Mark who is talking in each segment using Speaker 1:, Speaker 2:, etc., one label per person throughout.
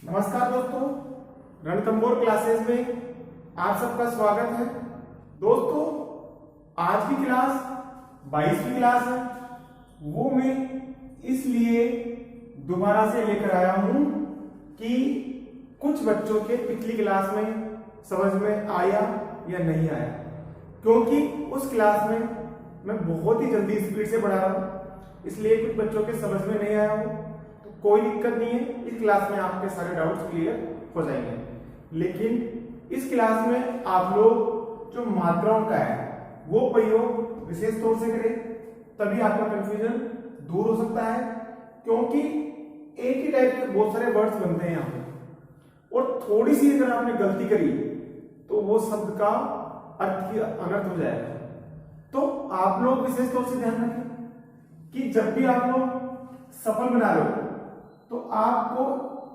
Speaker 1: नमस्कार दोस्तों, रणथंभौर क्लासेस में आप सबका स्वागत है। दोस्तों, आज की क्लास 22वीं क्लास है। वो मैं इसलिए दोबारा से लेकर आया हूं कि कुछ बच्चों के पिछली क्लास में समझ में आया या नहीं आया, क्योंकि उस क्लास में मैं बहुत ही जल्दी स्पीड से पढ़ा रहा हूं, इसलिए कुछ बच्चों के समझ में नहीं आया हो। कोई दिक्कत नहीं है, इस क्लास में आपके सारे डाउट्स क्लियर हो जाएंगे। लेकिन इस क्लास में आप लोग जो मात्राओं का है वो प्रयोग विशेष तौर से करें, तभी आपका कंफ्यूजन दूर हो सकता है। क्योंकि एक ही टाइप के बहुत सारे वर्ड्स बनते हैं यहाँ पे, और थोड़ी सी अगर आपने गलती करी तो वो शब्द का अर्थ ही अनर्थ हो जाएगा। तो आप लोग विशेष तौर से ध्यान रखें कि जब भी आप लोग सफल बना रहे हो तो आपको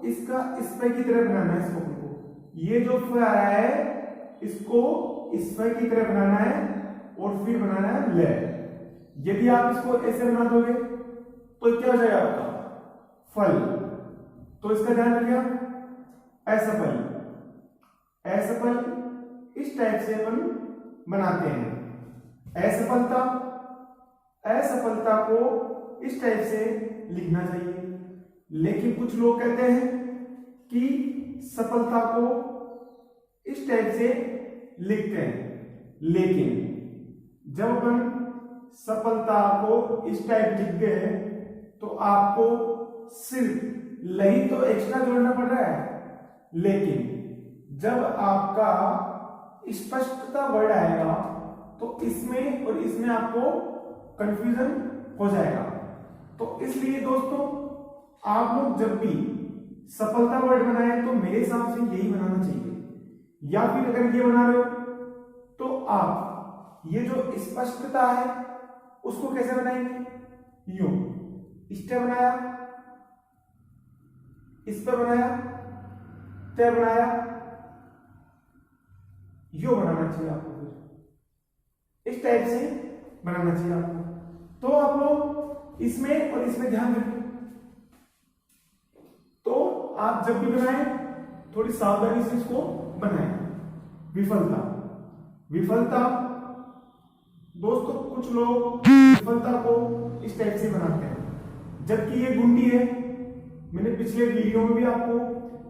Speaker 1: इसका इस पे की तरह बनाना है। इसको ये जो फ आ रहा है इसको इस पे की तरह बनाना है और फिर बनाना है ले। यदि आप इसको ऐसे बना दोगे तो क्या हो जाएगा आपका फल। तो इसका ध्यान रखिए, असफल। असफल इस टाइप से अपन बनाते हैं। असफलता, असफलता को इस टाइप से लिखना चाहिए। लेकिन कुछ लोग कहते हैं कि सफलता को इस टाइप से लिखते हैं। लेकिन जब अपन सफलता को इस टाइप लिखते हैं तो आपको सिर्फ लही तो एक्स्ट्रा जोड़ना पड़ रहा है। लेकिन जब आपका स्पष्टता वर्ड आएगा तो इसमें और इसमें आपको कंफ्यूजन हो जाएगा। तो इसलिए दोस्तों, आप लोग जब भी सफलता वर्ड बनाए तो मेरे हिसाब से यही बनाना चाहिए। या फिर अगर ये बना रहे हो तो आप ये जो स्पष्टता है उसको कैसे बनाएंगे, यूं इस पे बनाया, इस पे बनाया, ते बनाया, यो बनाना चाहिए आपको। फिर इस टाइप से बनाना चाहिए आपको। तो आप लोग इसमें और इसमें ध्यान रखें। आप जब भी बनाएं थोड़ी सावधानी से इसको बनाएं। विफलता, विफलता दोस्तों कुछ लोग विफलता को इस टाइप से बनाते हैं, जबकि ये गुंडी है। मैंने पिछले वीडियो में भी आपको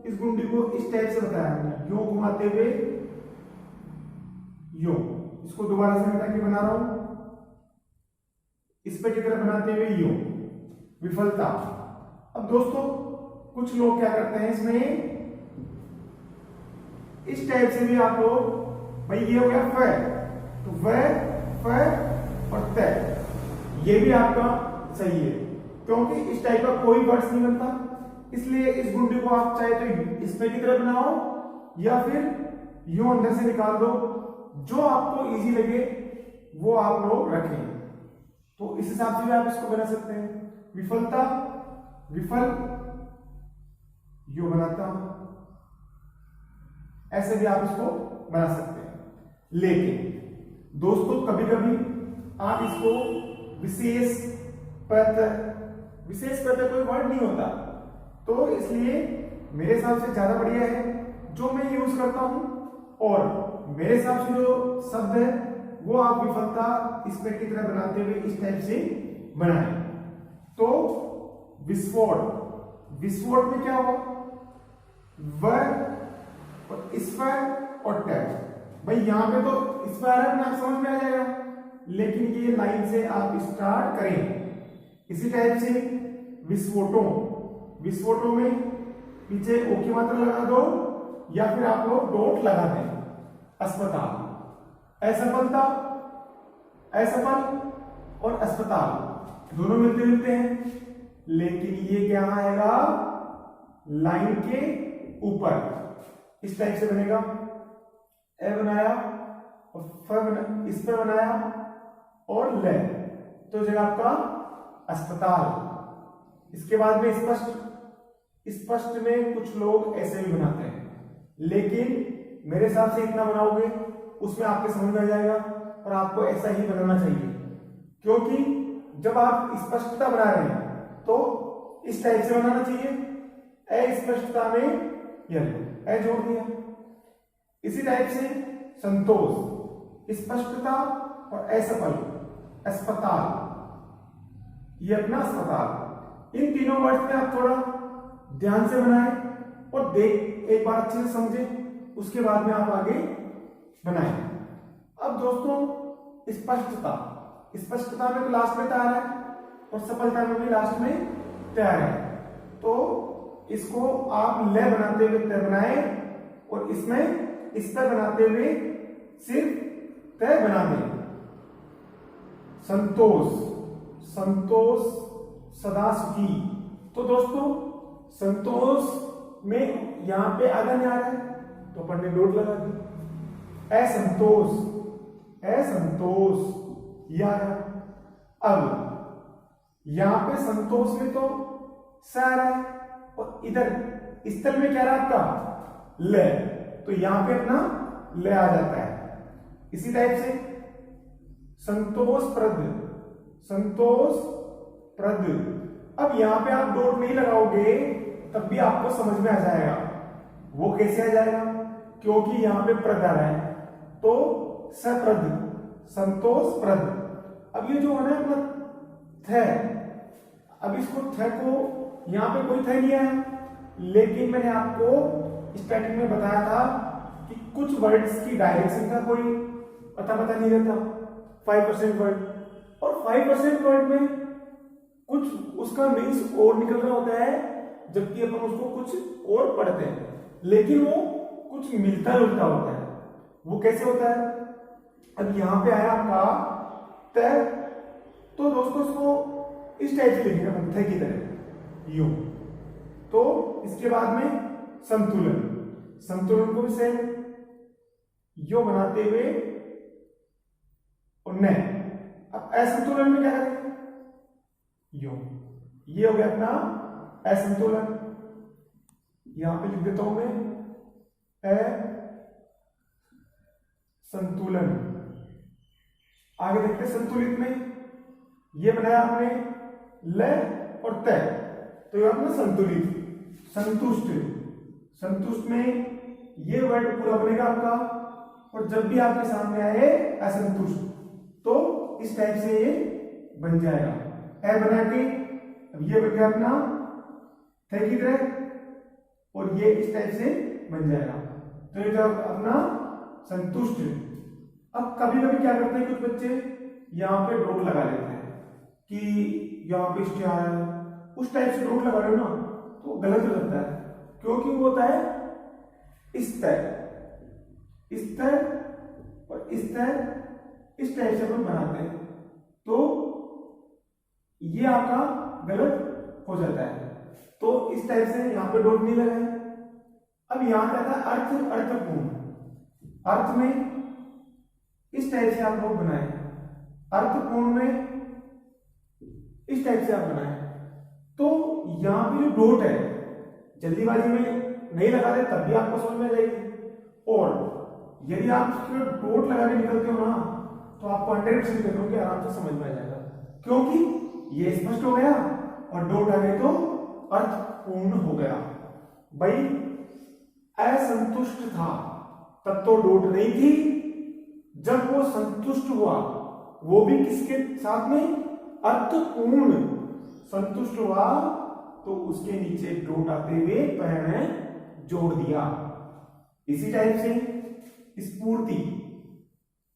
Speaker 1: इस गुंडी को इस टाइप से बताया है, यूं घुमाते हुए यूं। इसको दोबारा से मैं बना रहा हूं, इस पे की तरह बनाते हुए यूं, विफलता। अब दोस्तों कुछ लोग क्या करते हैं इसमें इस टाइप से भी आप लोग, भाई ये हो गया फ, तो फ और त, ये भी आपका सही है, क्योंकि इस टाइप का कोई वर्ड्स नहीं बनता। इसलिए इस गुंडी को आप चाहे तो इस पे की तरह बनाओ या फिर यूं अंदर से निकाल दो, जो आपको इजी लगे वो आप लोग रखें। तो इस हिसाब से भी आप इसको बना सकते हैं। विफलता, विफल, यो बनाता हूं, ऐसे भी आप इसको बना सकते हैं। लेकिन दोस्तों कभी कभी आप इसको विशेष प्रत्यय कोई वर्ड नहीं होता, तो इसलिए मेरे हिसाब से ज्यादा बढ़िया है जो मैं यूज करता हूं, और मेरे हिसाब से जो शब्द है वो आप विफलता इस पे की तरह बनाते हुए इस टाइप से बनाएं। तो विस्फोट, विस्फोट में क्या होगा, व और स्वर और टैग। भाई यहां पे तो स्वर है ना, आप समझ में आ जाएगा। लेकिन ये लाइन से आप स्टार्ट करें इसी टाइप से। विस्फोटों, विस्फोटों में पीछे ओ की मात्रा लगा दो या फिर आप लोग डॉट लगा दें। अस्पताल, असफलता, असफल और अस्पताल दोनों मिलते जुलते हैं, लेकिन ये क्या आएगा लाइन के ऊपर इस टाइप से बनेगा। ए बनाया और फ बना, इस पे बनाया और ले, तो जगह आपका अस्पताल। इसके बाद में स्पष्ट, स्पष्ट में कुछ लोग ऐसे भी बनाते हैं, लेकिन मेरे हिसाब से इतना बनाओगे उसमें आपके समझ में आ जाएगा, और आपको ऐसा ही बनाना चाहिए। क्योंकि जब आप स्पष्टता बना रहे हैं तो इस टाइप से बनाना चाहिए, अस्पष्टता में येलो, ए जोड़ दिया। इसी टाइप से संतोष, स्पष्टता और असफल, अस्पताल, ये अपना अस्पताल। इन तीनों वर्ड्स में आप थोड़ा ध्यान से बनाएं और एक बार अच्छे से समझें, उसके बाद में आप आगे बनाएं। अब दोस्तों स्पष्टता, स्पष्टता में तो लास्ट में तैयार है और सफलता में भी लास्ट में तैयार है, तो इसको आप ले बनाते हुए तय बनाए और इसमें इस पर बनाते हुए सिर्फ तय बना दें। संतोष, संतोष सदा सुखी। तो दोस्तों संतोष में यहां पे आधा नहीं आ रहा है तो अपन ने डॉट लगा दी। असंतोष, असंतोष ये आ रहा है। अब यहां पे संतोष में तो स आ रहा है और इधर स्थल में क्या रहा आपका ले, तो यहां पे अपना ले आ जाता है। इसी टाइप से संतोषप्रद, संतोषप्रद। अब यहां पे आप डॉट नहीं लगाओगे तब भी आपको समझ में आ जाएगा। वो कैसे आ जाएगा, क्योंकि यहां पे प्रद आ रहा है तो सप्रद, संतोषप्रद। अब ये जो है ना अपना थ, अब इसको थ को यहां पे कोई थ नहीं है, लेकिन मैंने आपको स्टार्टिंग में बताया था कि कुछ वर्ड्स की डायरेक्शन का कोई पता नहीं रहता। 5% वर्ड और 5% वर्ड में कुछ उसका मीन्स और निकल रहा होता है, जबकि अपन उसको कुछ और पढ़ते हैं, लेकिन वो कुछ मिलता जुलता होता है। वो कैसे होता है, अब यहां पे आया आपका त, तो दोस्तों इसको इस टाइप से लिखेगा थ की तरह यूं। तो इसके बाद में संतुलन, संतुलन को भी सेम यो बनाते हुए और न। अब असंतुलन में क्या करेंगे, यो, ये हो गया अपना असंतुलन। यहां पे लिख देता हूं मैं असंतुलन। आगे देखते हैं संतुलित में, ये बनाया आपने ल और त, तो ये अपना संतुलित। संतुष्ट, संतुष्ट में ये वर्ड पूरा बनेगा आपका, और जब भी आपके सामने आए असंतुष्ट तो इस टाइप से ये बन जाएगा। ए बना के अब ये बन गया अपना थ की तरह, और ये इस टाइप से बन जाएगा। तो ये जब अपना संतुष्ट। अब कभी कभी क्या करते हैं कुछ बच्चे, यहाँ पे डॉट लगा लेते हैं कि यहाँ पे स्टे आ रहा है, उस टाइप से डॉट लगा रहे हो ना तो गलत हो जाता है, क्योंकि वो होता है इस तरह, इस तरह और इस तरह, इस टाइप से अपन बनाते हैं, तो ये आपका गलत हो जाता है। तो इस टाइप से यहाँ पे डॉट नहीं लगाए। अब यहां क्या था, अर्थ, अर्थपूर्ण। अर्थ में इस टाइप से आप लोग बनाए, अर्थपूर्ण में इस टाइप से आप बनाए। तो यहां पे जो डॉट है जल्दीबाजी में नहीं लगा दे तब भी आपको समझ में आ जाएगी, और यदि आप डॉट लगा के निकलते हो ना तो आपको 100% देखो कि आराम से समझ में आ जाएगा, क्योंकि ये स्पष्ट हो गया और डॉट आ गए तो अर्थपूर्ण हो गया। भाई असंतुष्ट था तब तो डॉट नहीं थी, जब वो संतुष्ट हुआ वो भी किसके साथ में, अर्थपूर्ण। संतुष्ट हुआ तो उसके नीचे डॉट आते हुए पैर में जोड़ दिया। इसी टाइप से स्फूर्ति,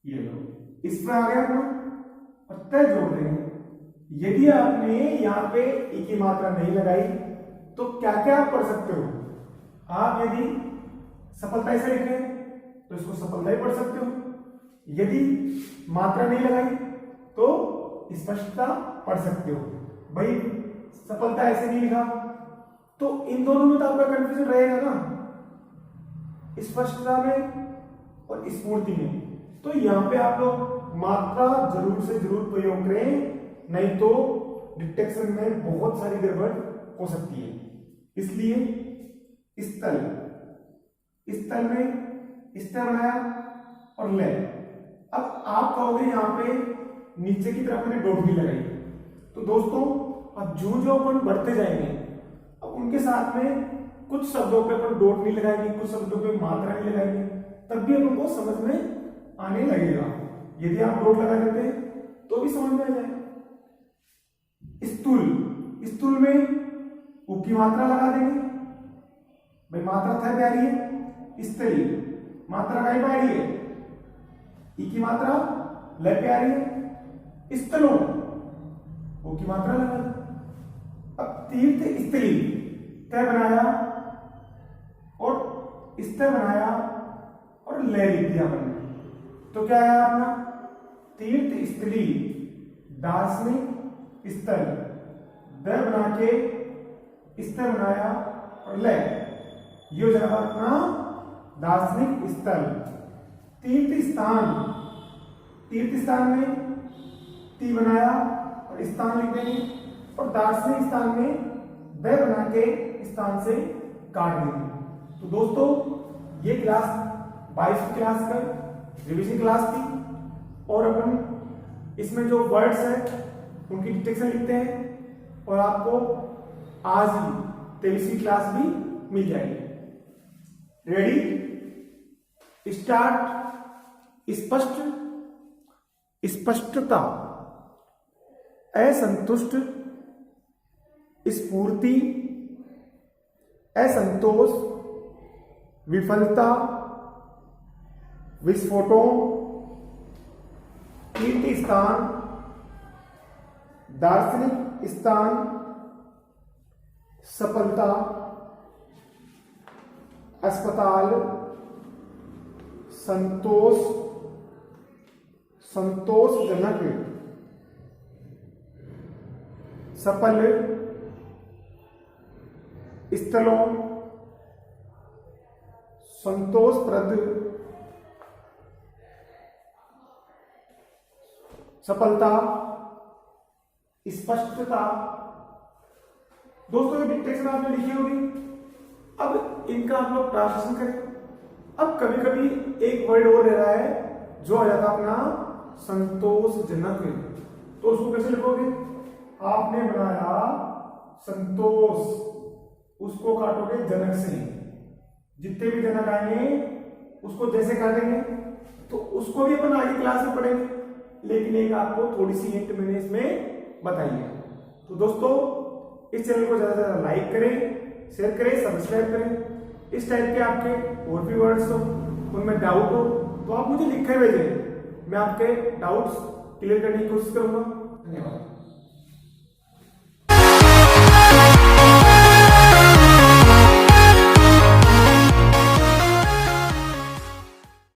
Speaker 1: ये लो इस पर आ गया और तय जोड़ देंगे। यदि आपने यहाँ पे ई की मात्रा नहीं लगाई तो क्या क्या आप पढ़ सकते हो। आप यदि सफलता से लिखें तो इसको सफलता ही पढ़ सकते हो, यदि मात्रा नहीं लगाई तो स्पष्टता पढ़ सकते हो। भाई सफलता ऐसे नहीं लिखा तो इन दोनों में तो आपका कंफ्यूजन रहेगा ना, स्पष्टता में और स्फूर्ति में। तो यहाँ पे आप लोग मात्रा जरूर से जरूर प्रयोग करें, नहीं तो डिटेक्शन में बहुत सारी गड़बड़ हो सकती है। इसलिए स्थल, स्थल में स्तर बनाया और ले। अब आप कहोगे यहाँ पे नीचे की तरफ मैंने डॉट भी लगाई, तो दोस्तों अब जो जो अपन बढ़ते जाएंगे अब उनके साथ में कुछ शब्दों पे अपन डॉट नहीं लगाएंगे, कुछ शब्दों पे मात्रा नहीं लगाएंगे, तब भी अपन को समझ में आने लगेगा। यदि आप डॉट लगा देते हैं तो भी समझ में आ जाएगा। स्थूल, स्थूल में उ की मात्रा लगा देंगे, भाई मात्रा था प्यारी है, स्थली मात्रा का ही प्यारी है, ई की मात्रा ल प्यारी है, स्थलों ओ की मात्रा लगा दो। अब तीर्थ स्थली तय बनाया और स्तर बनाया और लय लिख दिया हमने, तो क्या है अपना तीर्थ स्थली दार्शनिक स्थल, द बना के स्तर बनाया और लय, ये हो जाएगा अपना दार्शनिक स्थल। तीर्थ स्थान, तीर्थ स्थान में ती बनाया और स्थान लिख देंगे और दार्शनिक स्थान में द बना के स्थान से काट देंगे। तो दोस्तों ये क्लास 22वीं क्लास का रिवीजन क्लास थी और अपन इसमें जो वर्ड्स है उनकी डिटेक्शन लिखते हैं और आपको आज ही 23वीं क्लास भी मिल जाएगी। Ready start. स्पष्ट, स्पष्टता, असंतुष्ट, स्फूर्ति, असंतोष, विफलता, विस्फोटों, कीर्ति स्थान, दार्शनिक स्थान, सफलता, अस्पताल, संतोष, संतोषजनक, सफल, स्थलों, संतोषप्रद, सफलता, स्पष्टता। दोस्तों ये डिटेक्शन आपने लिखी होगी, अब इनका आप लोग ट्रांसलेशन करें। अब कभी कभी एक वर्ड और रह रहा है जो आ जाता अपना संतोषजनक, तो उसको कैसे लिखोगे? आपने बनाया संतोष, उसको काटोगे जनक से, जितने भी जनक आएंगे उसको जैसे काटेंगे तो उसको भी अपन आगे क्लास में पढ़ेंगे, लेकिन एक आपको थोड़ी सी हिंट मैंने इसमें बताई है। तो दोस्तों इस चैनल को ज्यादा से ज्यादा लाइक करें, शेयर करें, सब्सक्राइब करें। इस टाइप के आपके और भी वर्ड्स हो, उनमें डाउट हो तो आप मुझे लिख कर भेजें, मैं आपके डाउट्स क्लियर करने की कोशिश करूंगा। धन्यवाद।